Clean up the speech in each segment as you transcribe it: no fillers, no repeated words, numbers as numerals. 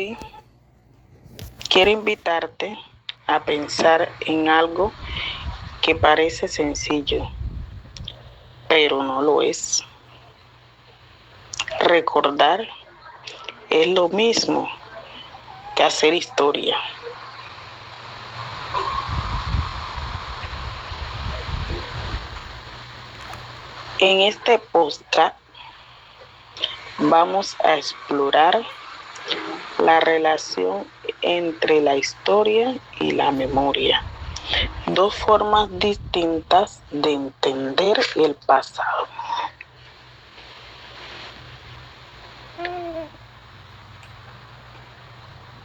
Hoy quiero invitarte a pensar en algo que parece sencillo, pero no lo es. Recordar es lo mismo que hacer historia. En este podcast vamos a explorar la relación entre la historia y la memoria. Dos formas distintas de entender el pasado.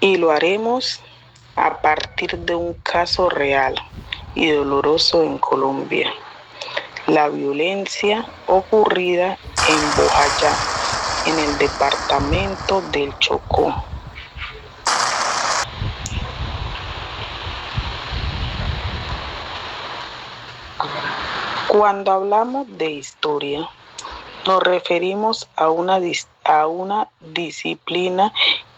Y lo haremos a partir de un caso real y doloroso en Colombia. La violencia ocurrida en Bojayá, en el departamento del Chocó. Cuando hablamos de historia, nos referimos a una disciplina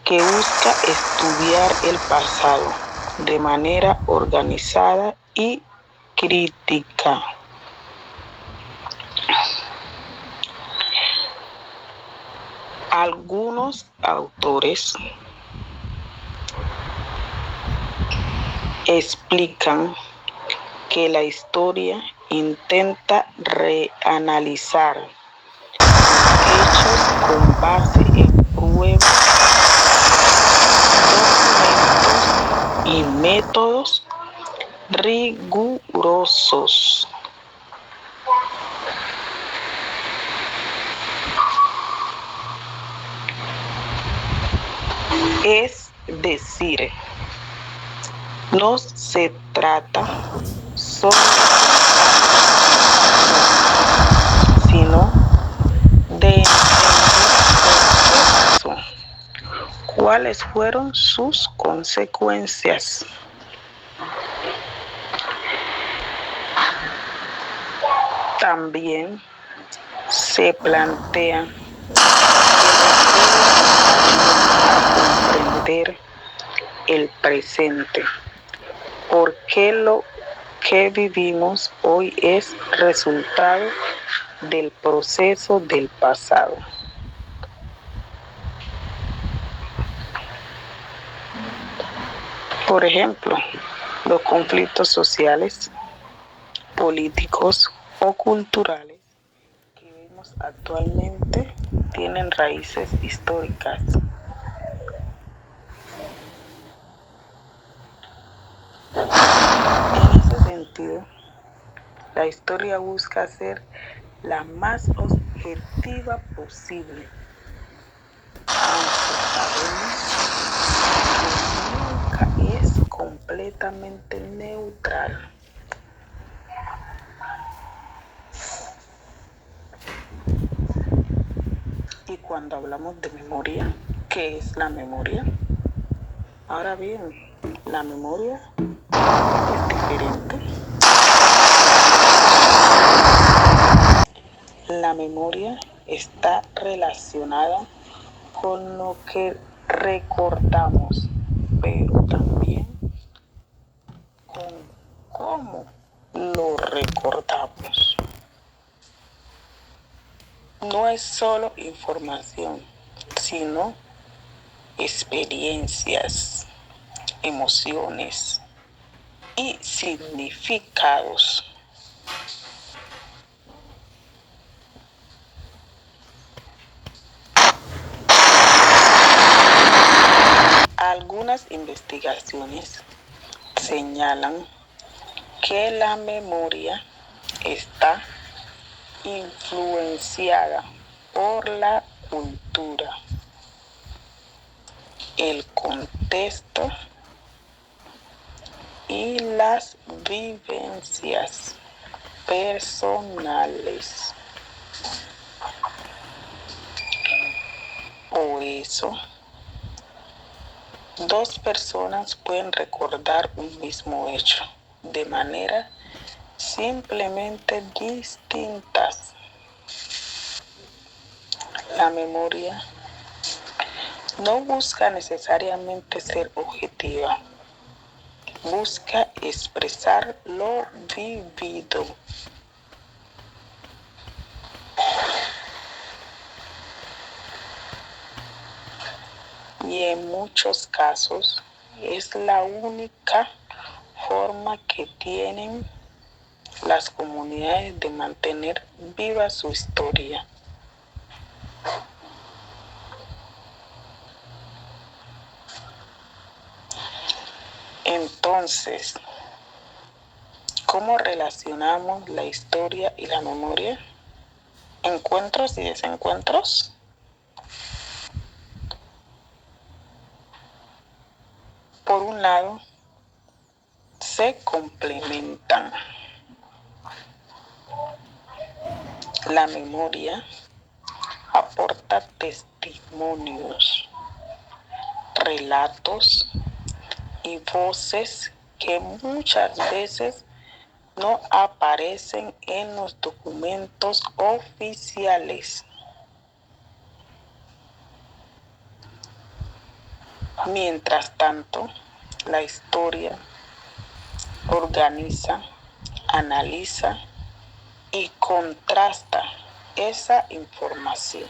que busca estudiar el pasado de manera organizada y crítica. Algunos autores explican que la historia intenta reanalizar hechos con base en pruebas, documentos y métodos rigurosos. Es decir, no se trata solo sino de entender por qué pasó, cuáles fueron sus consecuencias. También se plantea que a comprender el presente, porque lo que vivimos hoy es resultado del proceso del pasado. Por ejemplo, los conflictos sociales, políticos o culturales que vemos actualmente tienen raíces históricas. En ese sentido, la historia busca ser la más objetiva posible, aunque sabemos que nunca es completamente neutral. Y cuando hablamos de memoria, ¿qué es la memoria? Ahora bien, la memoria es diferente. La memoria está relacionada con lo que recordamos, pero también con cómo lo recordamos. No es solo información, sino experiencias, emociones y significados. Algunas investigaciones señalan que la memoria está influenciada por la cultura, el contexto y las vivencias personales. Por eso, dos personas pueden recordar un mismo hecho de manera simplemente distintas. La memoria no busca necesariamente ser objetiva, busca expresar lo vivido. Y en muchos casos es la única forma que tienen las comunidades de mantener viva su historia. Entonces, ¿cómo relacionamos la historia y la memoria? ¿Encuentros y desencuentros? Por un lado, se complementan. La memoria aporta testimonios, relatos y voces que muchas veces no aparecen en los documentos oficiales. Mientras tanto, la historia organiza, analiza y contrasta esa información.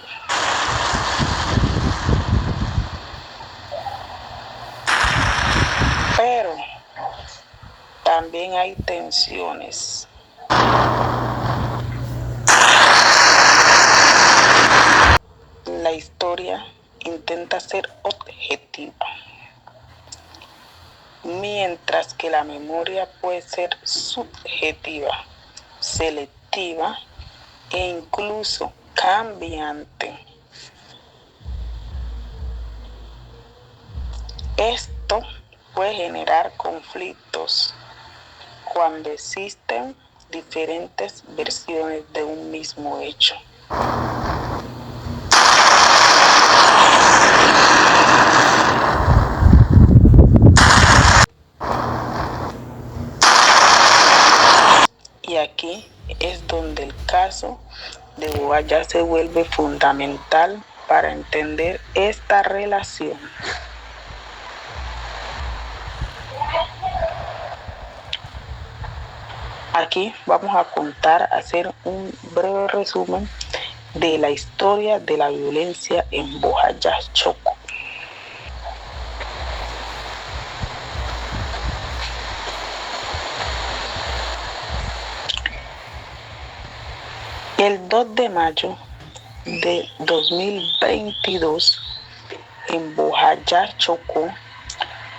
Pero también hay tensiones. La historia intenta ser objetiva, mientras que la memoria puede ser subjetiva, selectiva e incluso cambiante. Esto puede generar conflictos cuando existen diferentes versiones de un mismo hecho. Y aquí es donde el caso de Bobadilla se vuelve fundamental para entender esta relación. Aquí vamos a hacer un breve resumen de la historia de la violencia en Bojayá, Chocó. El 2 de mayo de 2022, en Bojayá, Chocó,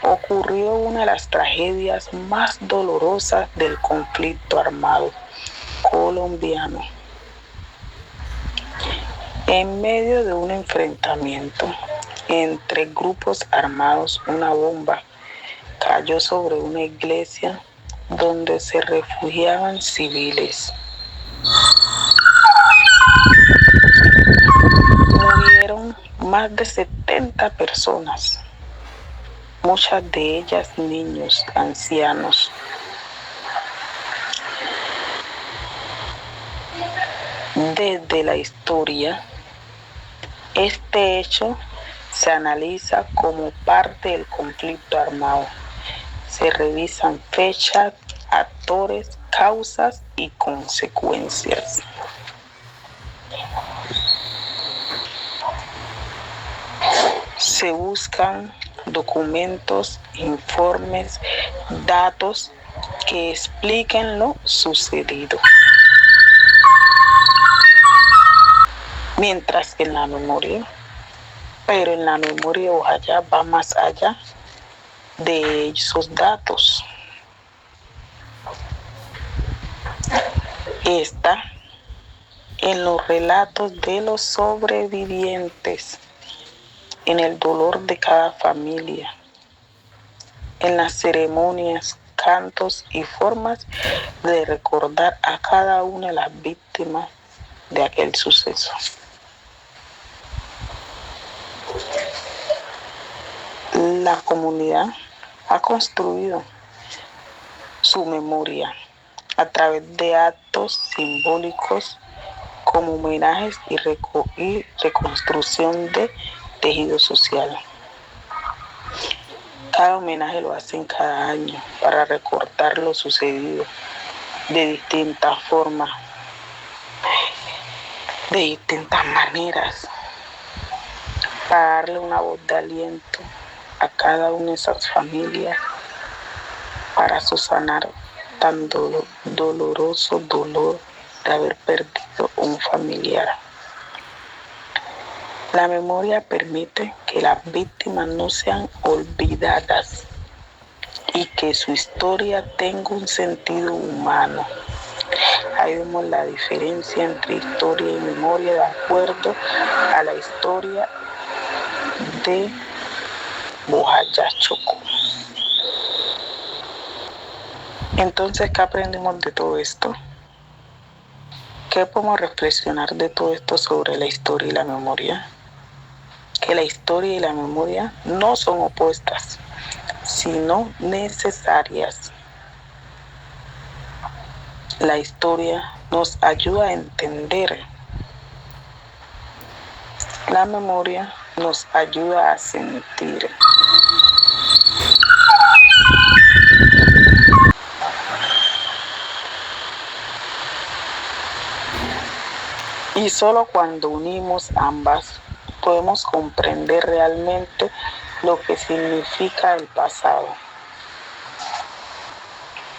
ocurrió una de las tragedias más dolorosas del conflicto armado colombiano. En medio de un enfrentamiento entre grupos armados, una bomba cayó sobre una iglesia donde se refugiaban civiles. Murieron más de 70 personas, muchas de ellas niños, ancianos. Desde la historia, este hecho se analiza como parte del conflicto armado. Se revisan fechas, actores, causas y consecuencias. Se buscan documentos, informes, datos que expliquen lo sucedido. Mientras que en la memoria de Bojayá va más allá de esos datos. Está en los relatos de los sobrevivientes, en el dolor de cada familia, en las ceremonias, cantos y formas de recordar a cada una de las víctimas de aquel suceso. La comunidad ha construido su memoria a través de actos simbólicos como homenajes y reconstrucción de tejido social. Cada homenaje lo hacen cada año para recordar lo sucedido de distintas formas, de distintas maneras, para darle una voz de aliento a cada una de esas familias para subsanar tan doloroso dolor de haber perdido un familiar. La memoria permite que las víctimas no sean olvidadas y que su historia tenga un sentido humano. Ahí vemos la diferencia entre historia y memoria de acuerdo a la historia de Bojayá, Chocó. Entonces, ¿qué aprendemos de todo esto? ¿Qué podemos reflexionar de todo esto sobre la historia y la memoria? Que la historia y la memoria no son opuestas, sino necesarias. La historia nos ayuda a entender. La memoria nos ayuda a sentir. Y solo cuando unimos ambas podemos comprender realmente lo que significa el pasado.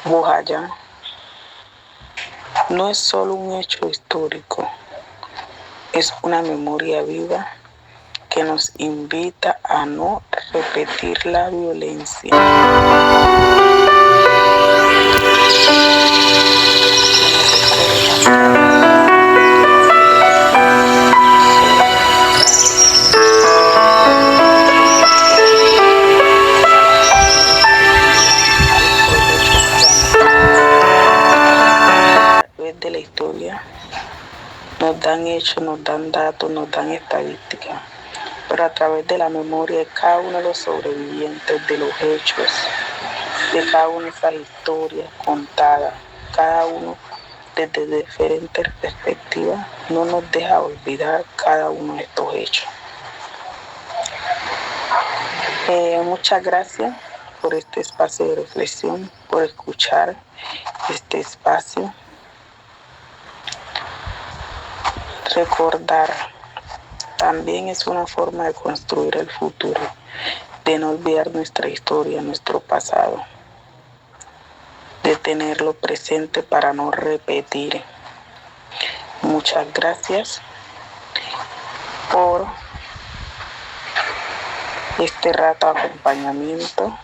Bojayá no es solo un hecho histórico, es una memoria viva que nos invita a no repetir la violencia. De la historia nos dan hechos, nos dan datos, nos dan estadísticas, pero a través de la memoria de cada uno de los sobrevivientes de los hechos, de cada una de esas historias contadas, cada uno desde diferentes perspectivas, no nos deja olvidar cada uno de estos hechos. Muchas gracias por este espacio de reflexión, por escuchar este espacio. Recordar también es una forma de construir el futuro, de no olvidar nuestra historia, nuestro pasado, de tenerlo presente para no repetir. Muchas gracias por este rato de acompañamiento.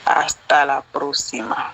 Hasta la próxima.